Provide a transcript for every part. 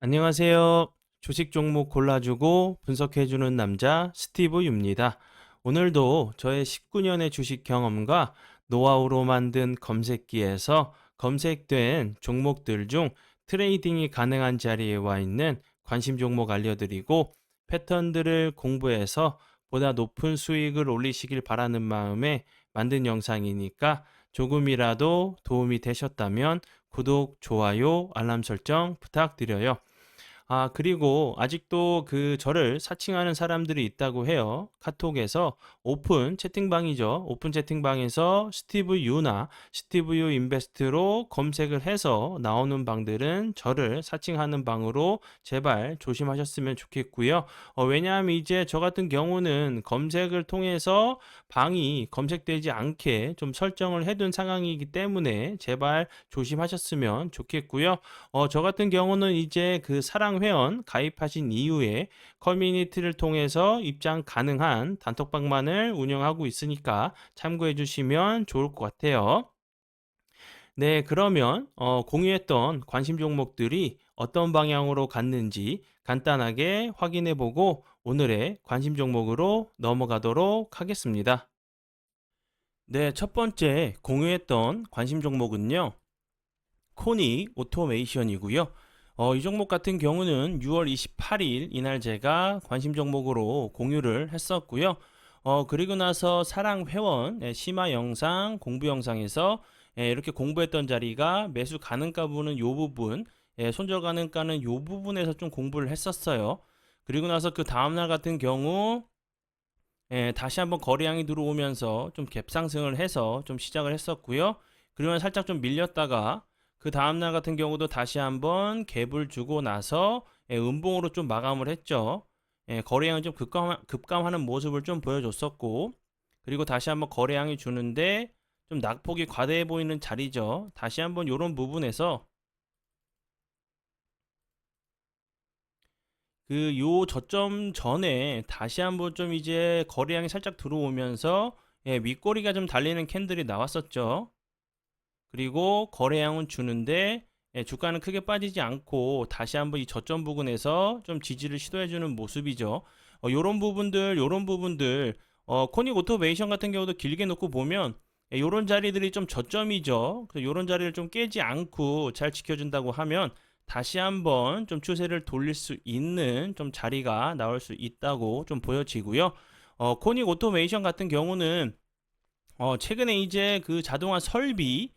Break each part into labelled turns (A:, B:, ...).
A: 안녕하세요. 주식 종목 골라주고 분석해주는 남자 스티브 유입니다. 오늘도 저의 19년의 주식 경험과 노하우로 만든 검색기에서 검색된 종목들 중 트레이딩이 가능한 자리에 와 있는 관심 종목 알려드리고 패턴들을 공부해서 보다 높은 수익을 올리시길 바라는 마음에 만든 영상이니까 조금이라도 도움이 되셨다면 구독, 좋아요, 알람 설정 부탁드려요. 그리고 아직도 저를 사칭하는 사람들이 있다고 해요. 카톡에서 오픈 채팅방이죠. 오픈 채팅방에서 스티브 유나 스티브 유 인베스트로 검색을 해서 나오는 방들은 저를 사칭하는 방으로 제발 조심하셨으면 좋겠고요. 왜냐하면 이제 저 같은 경우는 검색을 통해서 방이 검색되지 않게 좀 설정을 해둔 상황이기 때문에 제발 조심하셨으면 좋겠고요. 저 같은 경우는 이제 사랑 회원 가입하신 이후에 커뮤니티를 통해서 입장 가능한 단톡방만을 운영하고 있으니까 참고해 주시면 좋을 것 같아요. 네, 그러면 공유했던 관심 종목들이 어떤 방향으로 갔는지 간단하게 확인해 보고 오늘의 관심 종목으로 넘어가도록 하겠습니다. 네, 첫 번째 공유했던 관심 종목은요. 코니 오토메이션이고요. 이 종목 같은 경우는 6월 28일 이날 제가 관심 종목으로 공유를 했었고요. 그리고 나서 사랑 회원 심화 영상 공부 영상에서 이렇게 공부했던 자리가 매수 가능가 부분은 요 부분, 손절 가능가는 요 부분에서 좀 공부를 했었어요. 그리고 나서 그 다음날 같은 경우 다시 한번 거래량이 들어오면서 좀 갭상승을 해서 좀 시작을 했었고요. 그러면 살짝 좀 밀렸다가 그 다음날 같은 경우도 다시 한번 갭을 주고 나서 음봉으로 좀 마감을 했죠. 거래량이 좀 급감하는 모습을 좀 보여줬었고, 그리고 다시 한번 거래량이 주는데 좀 낙폭이 과대해 보이는 자리죠. 다시 한번 이런 부분에서 요 저점 전에 다시 한번 좀 이제 거래량이 살짝 들어오면서 윗꼬리가 좀 달리는 캔들이 나왔었죠. 그리고 거래량은 주는데 주가는 크게 빠지지 않고 다시 한번 이 저점 부근에서 좀 지지를 시도해주는 모습이죠. 요런 부분들 코닉 오토메이션 같은 경우도 길게 놓고 보면 요런 자리들이 좀 저점이죠. 그래서 요런 자리를 좀 깨지 않고 잘 지켜준다고 하면 다시 한번 좀 추세를 돌릴 수 있는 좀 자리가 나올 수 있다고 좀 보여지고요. 코닉 오토메이션 같은 경우는 최근에 이제 자동화 설비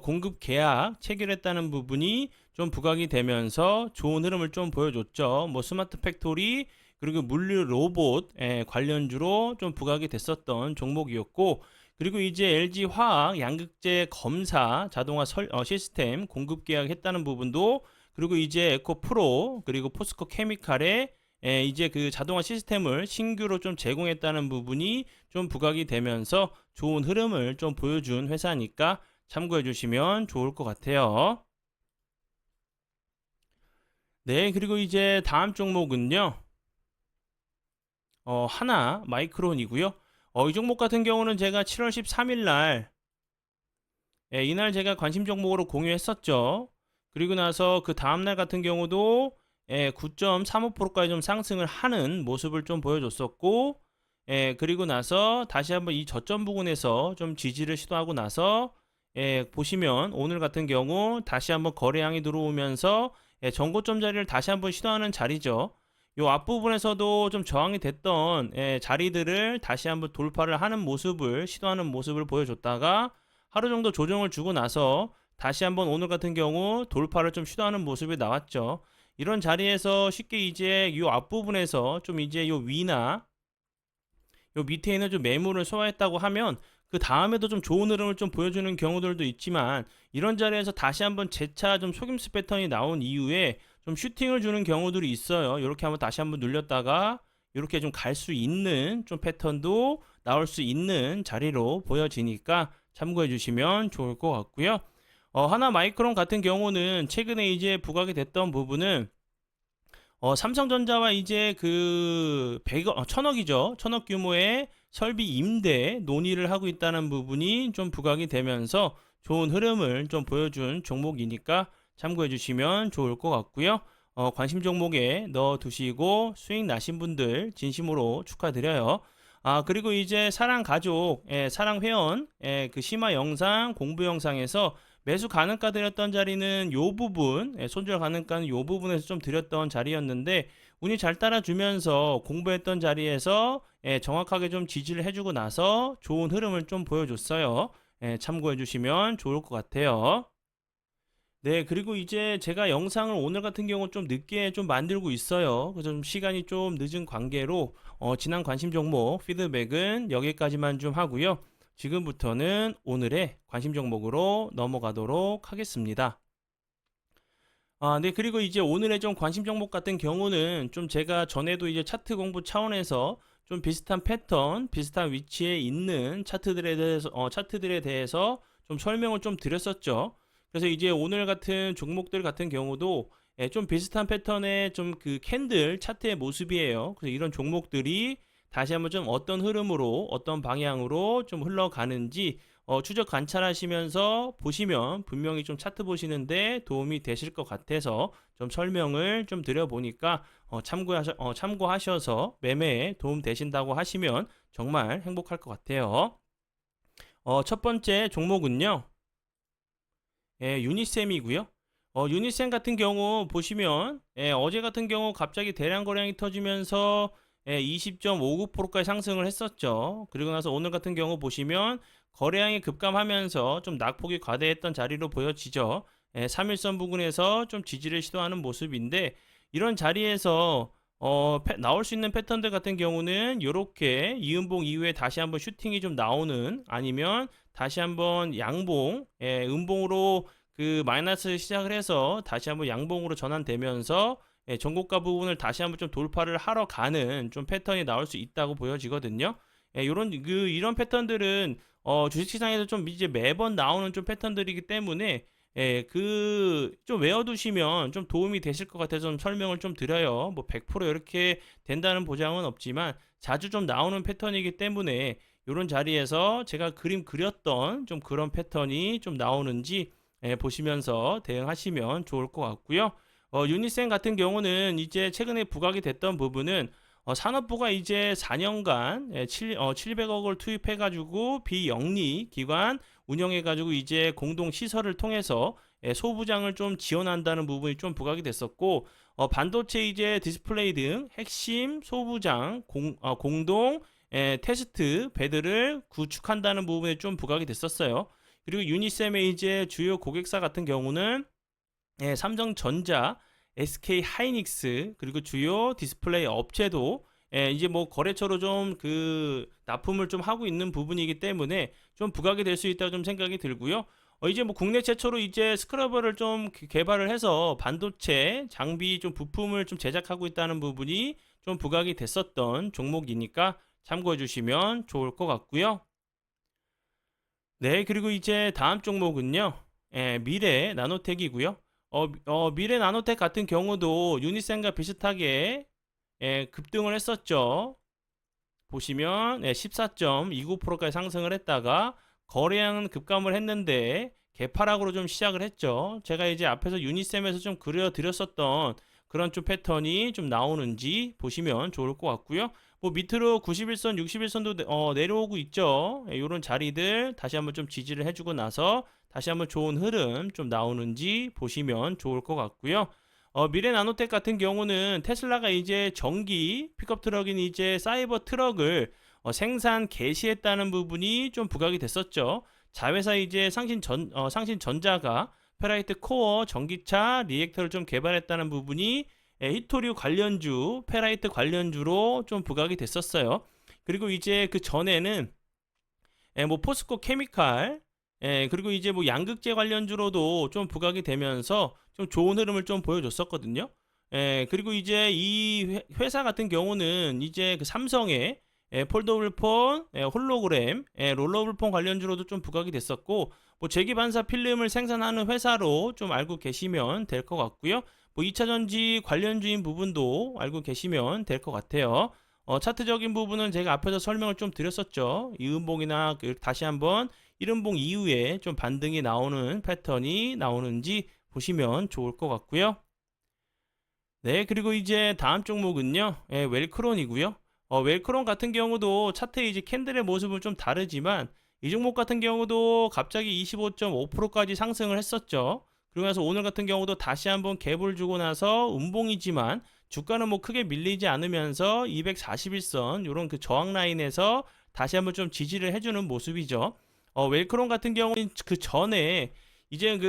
A: 공급 계약 체결했다는 부분이 좀 부각이 되면서 좋은 흐름을 좀 보여줬죠. 뭐 스마트 팩토리 그리고 물류 로봇 관련주로 좀 부각이 됐었던 종목이었고, 그리고 이제 LG 화학 양극재 검사 자동화 시스템 공급 계약했다는 부분도, 그리고 이제 에코 프로 그리고 포스코 케미칼에 이제 자동화 시스템을 신규로 좀 제공했다는 부분이 좀 부각이 되면서 좋은 흐름을 좀 보여준 회사니까 참고해 주시면 좋을 것 같아요. 네, 그리고 이제 다음 종목은요. 하나 마이크론이고요. 이 종목 같은 경우는 제가 7월 13일 날 이날 제가 관심 종목으로 공유했었죠. 그리고 나서 그 다음 날 같은 경우도 9.35%까지 좀 상승을 하는 모습을 좀 보여줬었고, 그리고 나서 다시 한번 이 저점 부근에서 좀 지지를 시도하고 나서 보시면 오늘 같은 경우 다시 한번 거래량이 들어오면서 전고점 자리를 다시 한번 시도하는 자리죠. 요 앞부분에서도 좀 저항이 됐던 자리들을 다시 한번 돌파를 하는 모습을 시도하는 모습을 보여줬다가 하루 정도 조정을 주고 나서 다시 한번 오늘 같은 경우 돌파를 좀 시도하는 모습이 나왔죠. 이런 자리에서 쉽게 이제 요 앞부분에서 좀 이제 요 위나 요 밑에 있는 좀 매물을 소화했다고 하면 그 다음에도 좀 좋은 흐름을 좀 보여주는 경우들도 있지만, 이런 자리에서 다시 한번 재차 좀 속임수 패턴이 나온 이후에 좀 슈팅을 주는 경우들이 있어요. 이렇게 한번 다시 한번 눌렸다가 이렇게 좀 갈 수 있는 좀 패턴도 나올 수 있는 자리로 보여지니까 참고해 주시면 좋을 것 같고요. 하나 마이크론 같은 경우는 최근에 이제 부각이 됐던 부분은 삼성전자와 이제 100억, 1000억이죠. 1000억 규모의 설비 임대 논의를 하고 있다는 부분이 좀 부각이 되면서 좋은 흐름을 좀 보여준 종목이니까 참고해 주시면 좋을 것 같고요. 관심 종목에 넣어 두시고 수익 나신 분들 진심으로 축하드려요. 그리고 이제 사랑 가족, 사랑 회원, 그 심화 영상, 공부 영상에서 매수 가능가 드렸던 자리는 요 부분, 손절 가능가는 요 부분에서 좀 드렸던 자리였는데 운이 잘 따라주면서 공부했던 자리에서 정확하게 좀 지지를 해주고 나서 좋은 흐름을 좀 보여줬어요. 참고해 주시면 좋을 것 같아요. 네, 그리고 이제 제가 영상을 오늘 같은 경우 좀 늦게 좀 만들고 있어요. 그래서 좀 시간이 좀 늦은 관계로 지난 관심 종목 피드백은 여기까지만 좀 하고요. 지금부터는 오늘의 관심 종목으로 넘어가도록 하겠습니다. 네, 그리고 이제 오늘의 좀 관심 종목 같은 경우는 좀 제가 전에도 이제 차트 공부 차원에서 좀 비슷한 패턴, 비슷한 위치에 있는 차트들에 대해서 좀 설명을 좀 드렸었죠. 그래서 이제 오늘 같은 종목들 같은 경우도 좀 비슷한 패턴의 좀 그 캔들 차트의 모습이에요. 그래서 이런 종목들이 다시 한번 좀 어떤 흐름으로, 어떤 방향으로 좀 흘러가는지 추적 관찰하시면서 보시면 분명히 좀 차트 보시는데 도움이 되실 것 같아서 좀 설명을 좀 드려보니까 참고하셔서 매매에 도움 되신다고 하시면 정말 행복할 것 같아요. 첫 번째 종목은요. 유니셈이고요. 유니셈 같은 경우 보시면 어제 같은 경우 갑자기 대량 거래량이 터지면서 20.59%까지 상승을 했었죠. 그리고 나서 오늘 같은 경우 보시면 거래량이 급감하면서 좀 낙폭이 과대했던 자리로 보여지죠. 3일선 부근에서 좀 지지를 시도하는 모습인데 이런 자리에서 나올 수 있는 패턴들 같은 경우는 이렇게 이음봉 이후에 다시 한번 슈팅이 좀 나오는 아니면 다시 한번 양봉, 음봉으로 그 마이너스 시작을 해서 다시 한번 양봉으로 전환되면서 전고가 부분을 다시 한번 좀 돌파를 하러 가는 좀 패턴이 나올 수 있다고 보여지거든요. 이런 패턴들은 주식시장에서 좀 이제 매번 나오는 좀 패턴들이기 때문에 그 좀 외워두시면 좀 도움이 되실 것 같아서 좀 설명을 좀 드려요. 뭐 100% 이렇게 된다는 보장은 없지만 자주 좀 나오는 패턴이기 때문에 이런 자리에서 제가 그림 그렸던 좀 그런 패턴이 좀 나오는지 보시면서 대응하시면 좋을 것 같고요. 유니센 같은 경우는 이제 최근에 부각이 됐던 부분은 산업부가 이제 4년간 700억을 투입해가지고 비영리 기관 운영해가지고 이제 공동 시설을 통해서 소부장을 좀 지원한다는 부분이 좀 부각이 됐었고 반도체 이제 디스플레이 등 핵심 소부장 공동 테스트 배드를 구축한다는 부분에 좀 부각이 됐었어요. 그리고 유니셈의 이제 주요 고객사 같은 경우는 삼성전자, SK 하이닉스 그리고 주요 디스플레이 업체도 이제 뭐 거래처로 좀 그 납품을 좀 하고 있는 부분이기 때문에 좀 부각이 될 수 있다고 좀 생각이 들고요. 이제 뭐 국내 최초로 이제 스크러버를 좀 개발을 해서 반도체 장비 좀 부품을 좀 제작하고 있다는 부분이 좀 부각이 됐었던 종목이니까 참고해 주시면 좋을 것 같고요. 네, 그리고 이제 다음 종목은요. 미래 나노텍이고요. 미래 나노텍 같은 경우도 유니센과 비슷하게 급등을 했었죠. 보시면 14.29%까지 상승을 했다가 거래량은 급감을 했는데 개파락으로 좀 시작을 했죠. 제가 이제 앞에서 유니셈에서 좀 그려드렸었던 그런 좀 패턴이 좀 나오는지 보시면 좋을 것 같고요. 뭐 밑으로 91선, 61선도 내려오고 있죠. 이런 자리들 다시 한번 좀 지지를 해주고 나서 다시 한번 좋은 흐름 좀 나오는지 보시면 좋을 것 같고요. 미래 나노텍 같은 경우는 테슬라가 이제 전기 픽업 트럭인 이제 사이버 트럭을 생산 개시했다는 부분이 좀 부각이 됐었죠. 자회사 이제 상신전자가 페라이트 코어 전기차 리액터를 좀 개발했다는 부분이 히토류 관련주, 페라이트 관련주로 좀 부각이 됐었어요. 그리고 이제 그 전에는 뭐 포스코 케미칼, 그리고 이제 뭐 양극재 관련주로도 좀 부각이 되면서 좀 좋은 흐름을 좀 보여줬었거든요. 그리고 이제 이 회사 같은 경우는 이제 그 삼성의 폴더블 폰, 홀로그램, 롤러블 폰 관련주로도 좀 부각이 됐었고, 뭐 재기반사 필름을 생산하는 회사로 좀 알고 계시면 될 것 같고요. 뭐 2차 전지 관련주인 부분도 알고 계시면 될 것 같아요. 차트적인 부분은 제가 앞에서 설명을 좀 드렸었죠. 이음봉이나 다시 한번 이음봉 이후에 좀 반등이 나오는 패턴이 나오는지 보시면 좋을 것 같고요. 네, 그리고 이제 다음 종목은요, 웰크론이고요. 웰크론 같은 경우도 차트에 이제 캔들의 모습은 좀 다르지만 이 종목 같은 경우도 갑자기 25.5%까지 상승을 했었죠. 그러고 나서 오늘 같은 경우도 다시 한번 갭을 주고 나서 음봉이지만 주가는 뭐 크게 밀리지 않으면서 241선 이런 그 저항 라인에서 다시 한번 좀 지지를 해주는 모습이죠. 웰크론 같은 경우는 그 전에 이제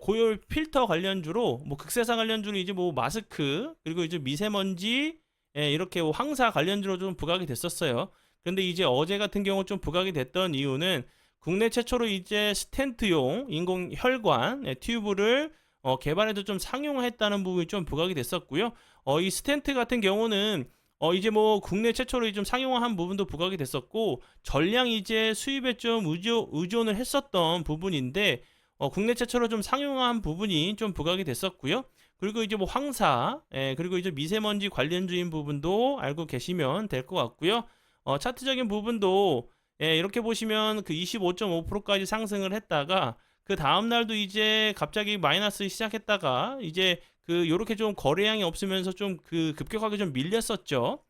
A: 고열 필터 관련주로 뭐 극세사 관련주로 이제 뭐 마스크 그리고 이제 미세먼지 이렇게 뭐 황사 관련주로 좀 부각이 됐었어요. 그런데 이제 어제 같은 경우 좀 부각이 됐던 이유는 국내 최초로 이제 스텐트용 인공 혈관 튜브를 개발해서 좀 상용화했다는 부분이 좀 부각이 됐었고요. 이 스텐트 같은 경우는 이제 뭐 국내 최초로 좀 상용화한 부분도 부각이 됐었고 전량 이제 수입에 좀 의존을 했었던 부분인데 국내 최초로 좀 상용화한 부분이 좀 부각이 됐었고요. 그리고 이제 뭐 황사 그리고 이제 미세먼지 관련주인 부분도 알고 계시면 될 것 같고요. 차트적인 부분도 이렇게 보시면 그 25.5%까지 상승을 했다가 그 다음 날도 이제 갑자기 마이너스 시작했다가 이제 그 요렇게 좀 거래량이 없으면서 좀 그 급격하게 좀 밀렸었죠.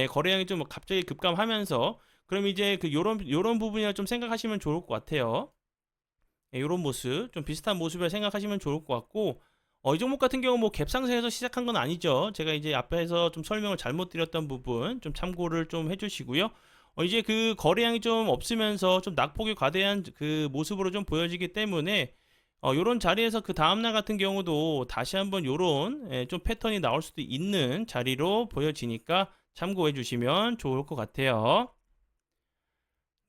A: 거래량이 좀 갑자기 급감하면서 그럼 이제 그 요런 부분이라 좀 생각하시면 좋을 것 같아요. 요런 모습 좀 비슷한 모습을 생각하시면 좋을 것 같고 이 종목 같은 경우 뭐 갭상승에서 시작한 건 아니죠. 제가 이제 앞에서 좀 설명을 잘못 드렸던 부분 좀 참고를 좀 해주시고요. 이제 그 거래량이 좀 없으면서 좀 낙폭이 과대한 그 모습으로 좀 보여지기 때문에 요런 자리에서 그 다음날 같은 경우도 다시 한번 요런 좀 패턴이 나올 수도 있는 자리로 보여지니까 참고해 주시면 좋을 것 같아요.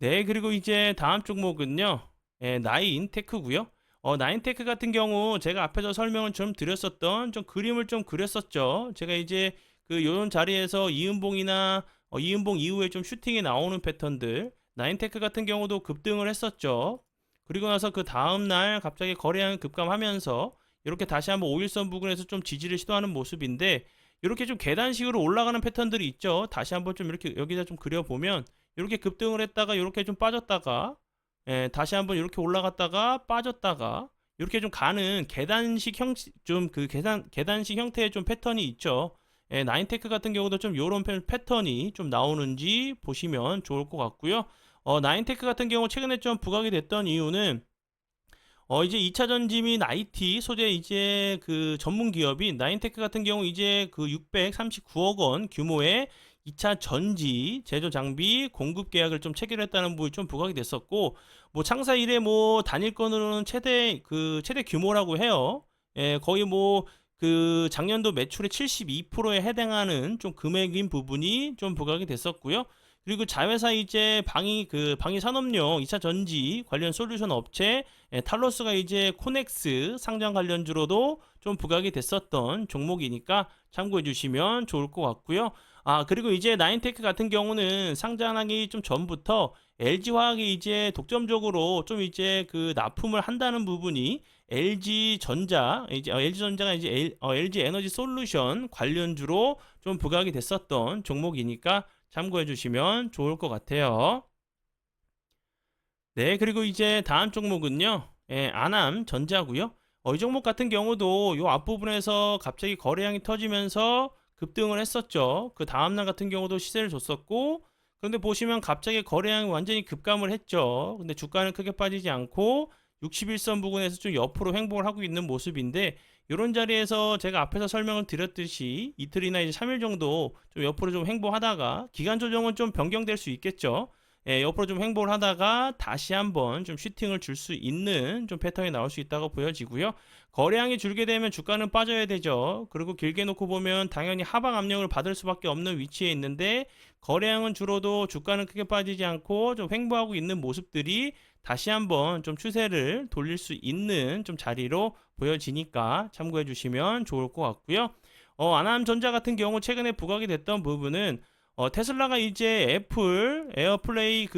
A: 네, 그리고 이제 다음 종목은요. 나인테크고요. 나인테크 같은 경우 제가 앞에서 설명을 좀 드렸었던 좀 그림을 좀 그렸었죠. 제가 이제 그 요런 자리에서 이은봉이나 이은봉 이후에 좀 슈팅이 나오는 패턴들 나인테크 같은 경우도 급등을 했었죠. 그리고 나서 그 다음날 갑자기 거래량 급감하면서 이렇게 다시 한번 5일선 부근에서 좀 지지를 시도하는 모습인데 이렇게 좀 계단식으로 올라가는 패턴들이 있죠. 다시 한번 좀 이렇게 여기다 좀 그려보면 이렇게 급등을 했다가 이렇게 좀 빠졌다가 다시 한번 이렇게 올라갔다가 빠졌다가 이렇게 좀 가는 계단식 좀 그 계단식 형태의 좀 패턴이 있죠. 나인테크 같은 경우도 좀 이런 패턴이 좀 나오는지 보시면 좋을 것 같고요. 나인테크 같은 경우 최근에 좀 부각이 됐던 이유는 이제 2차 전지 및 IT 소재 이제 그 전문 기업인 나인테크 같은 경우 이제 그 639억 원 규모의 2차 전지 제조 장비 공급 계약을 좀 체결했다는 부분이 좀 부각이 됐었고 뭐 창사 이래 뭐 단일권으로는 최대 규모라고 해요. 거의 뭐 그 작년도 매출의 72%에 해당하는 좀 금액인 부분이 좀 부각이 됐었고요. 그리고 자회사 이제 방위 산업용 2차 전지 관련 솔루션 업체 탈로스가 이제 코넥스 상장 관련주로도 좀 부각이 됐었던 종목이니까 참고해 주시면 좋을 것 같고요. 그리고 이제 나인테크 같은 경우는 상장하기 좀 전부터 LG화학이 이제 독점적으로 좀 이제 그 납품을 한다는 부분이 LG전자가 이제 LG 에너지 솔루션 관련주로 좀 부각이 됐었던 종목이니까 참고해 주시면 좋을 것 같아요. 네, 그리고 이제 다음 종목은요. 아남전자고요. 이 종목 같은 경우도 요 앞부분에서 갑자기 거래량이 터지면서 급등을 했었죠. 그 다음날 같은 경우도 시세를 줬었고 그런데 보시면 갑자기 거래량이 완전히 급감을 했죠. 근데 주가는 크게 빠지지 않고 61선 부근에서 좀 옆으로 횡보를 하고 있는 모습인데 이런 자리에서 제가 앞에서 설명을 드렸듯이 이틀이나 이제 3일 정도 좀 옆으로 좀 횡보하다가 기간 조정은 좀 변경될 수 있겠죠. 옆으로 좀 횡보를 하다가 다시 한번 좀 슈팅을 줄 수 있는 좀 패턴이 나올 수 있다고 보여지고요. 거래량이 줄게 되면 주가는 빠져야 되죠. 그리고 길게 놓고 보면 당연히 하방 압력을 받을 수밖에 없는 위치에 있는데 거래량은 줄어도 주가는 크게 빠지지 않고 좀 횡보하고 있는 모습들이 다시 한번 좀 추세를 돌릴 수 있는 좀 자리로 보여지니까 참고해 주시면 좋을 것 같고요. 아남전자 같은 경우 최근에 부각이 됐던 부분은 테슬라가 이제 애플 에어플레이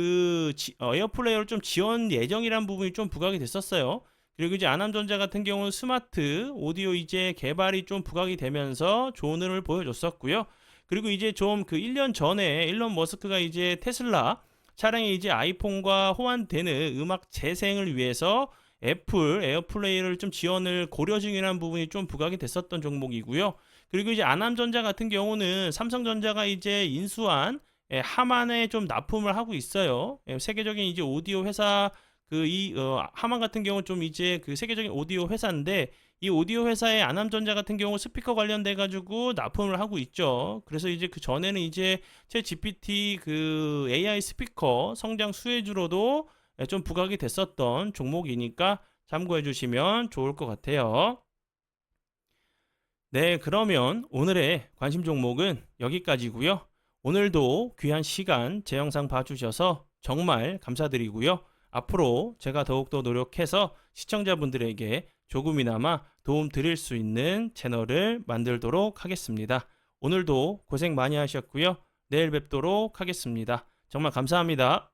A: 에어플레이어를 좀 지원 예정이란 부분이 좀 부각이 됐었어요. 그리고 이제 아남전자 같은 경우는 스마트 오디오 이제 개발이 좀 부각이 되면서 좋은 흐름을 보여줬었고요. 그리고 이제 좀 그 1년 전에 일론 머스크가 이제 테슬라 차량에 이제 아이폰과 호환되는 음악 재생을 위해서 애플 에어플레이를 좀 지원을 고려 중이라는 부분이 좀 부각이 됐었던 종목이고요. 그리고 이제 안암전자 같은 경우는 삼성전자가 이제 인수한 하만에 좀 납품을 하고 있어요. 세계적인 이제 오디오 회사 하만 같은 경우는 좀 이제 그 세계적인 오디오 회사인데 이 오디오 회사의 안암전자 같은 경우 스피커 관련돼 가지고 납품을 하고 있죠. 그래서 이제 그 전에는 이제 챗 GPT 그 AI 스피커 성장 수혜주로도 좀 부각이 됐었던 종목이니까 참고해 주시면 좋을 것 같아요. 네, 그러면 오늘의 관심 종목은 여기까지고요. 오늘도 귀한 시간 제 영상 봐주셔서 정말 감사드리고요. 앞으로 제가 더욱더 노력해서 시청자분들에게 조금이나마 도움 드릴 수 있는 채널을 만들도록 하겠습니다. 오늘도 고생 많이 하셨고요. 내일 뵙도록 하겠습니다. 정말 감사합니다.